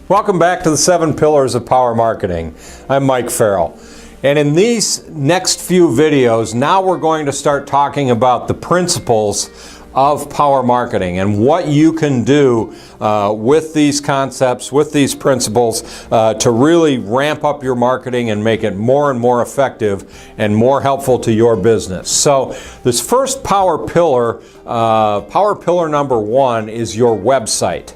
Welcome back to the 7 Pillars of Power Marketing. I'm Mike Farrell. And in these next few videos, now we're going to start talking about the principles of power marketing and what you can do with these concepts, with these principles, to really ramp up your marketing and make it more and more effective and more helpful to your business. So this first power pillar number 1 is your website.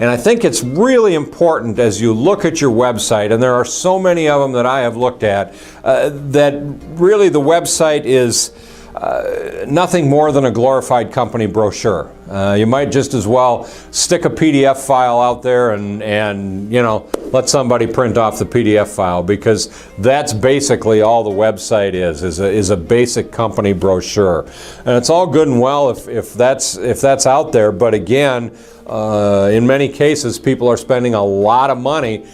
And I think it's really important as you look at your website, and there are so many of them that I have looked at, that really the website is nothing more than a glorified company brochure. You might just as well stick a PDF file out there and you know, let somebody print off the PDF file, because that's basically all the website is a basic company brochure. And it's all good and well if that's out there, but again, in many cases, people are spending a lot of money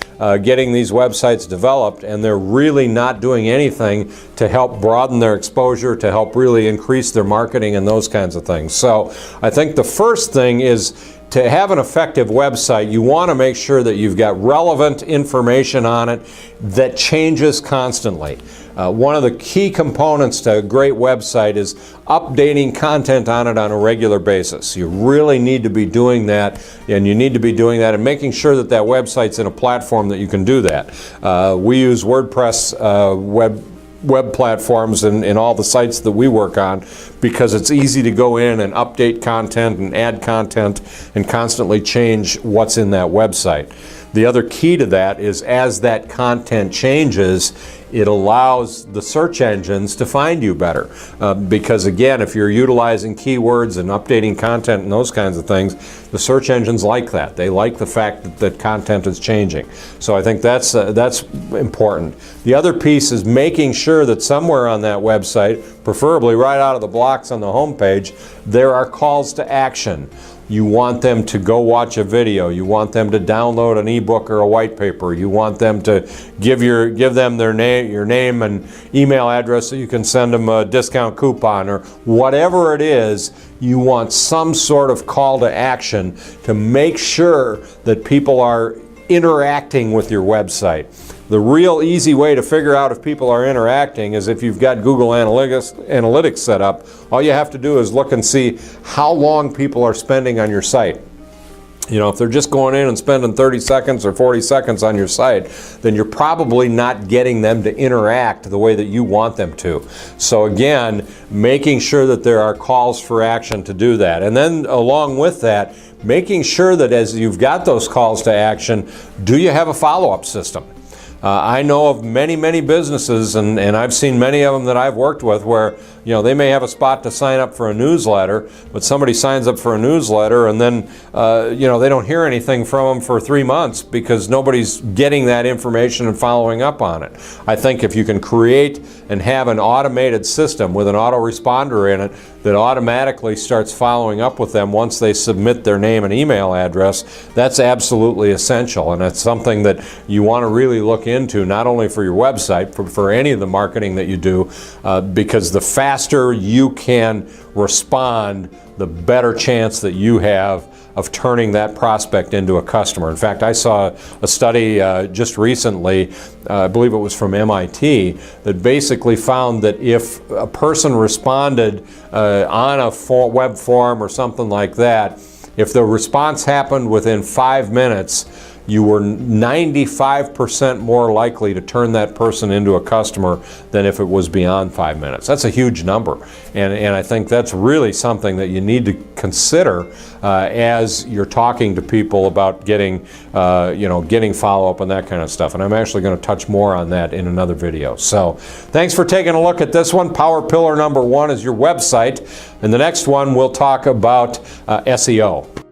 getting these websites developed, and they're really not doing anything to help broaden their exposure, to help really increase their marketing and those kinds of things. So I think the first thing is, to have an effective website, you want to make sure that you've got relevant information on it that changes constantly. One of the key components to a great website is updating content on it on a regular basis. You really need to be doing that, and you need to be doing that and making sure that that website's in a platform that you can do that. We use WordPress web platforms in all the sites that we work on, because it's easy to go in and update content and add content and constantly change what's in that website. The other key to that is, as that content changes, it allows the search engines to find you better. Because again, if you're utilizing keywords and updating content and those kinds of things, the search engines like that. They like the fact that content is changing. So I think that's important. The other piece is making sure that somewhere on that website, preferably right out of the blocks on the home page, there are calls to action. You want them to go watch a video. You want them to download an ebook or a white paper. You want them to give them your name and email address so you can send them a discount coupon, or whatever it is. You want some sort of call to action to make sure that people are interacting with your website. The real easy way to figure out if people are interacting is if you've got Google Analytics set up. All you have to do is look and see how long people are spending on your site. You know, if they're just going in and spending 30 seconds or 40 seconds on your site, then you're probably not getting them to interact the way that you want them to. So again, making sure that there are calls for action to do that. And then along with that, making sure that as you've got those calls to action, do you have a follow-up system? I know of many businesses, and I've seen many of them that I've worked with, where you know, they may have a spot to sign up for a newsletter, but somebody signs up for a newsletter and then you know, they don't hear anything from them for 3 months because nobody's getting that information and following up on it. I think if you can create and have an automated system with an autoresponder in it that automatically starts following up with them once they submit their name and email address, that's absolutely essential, and it's something that you want to really look into, not only for your website, for any of the marketing that you do, because the faster you can respond, the better chance that you have of turning that prospect into a customer. In fact, I saw a study just recently, I believe it was from MIT, that basically found that if a person responded on a web form or something like that, if the response happened within 5 minutes, you were 95% more likely to turn that person into a customer than if it was beyond 5 minutes. That's a huge number, and I think that's really something that you need to consider as you're talking to people about getting getting follow-up and that kind of stuff. And I'm actually going to touch more on that in another video. So thanks for taking a look at this one. Power pillar number 1 is your website. In the next one, we'll talk about SEO.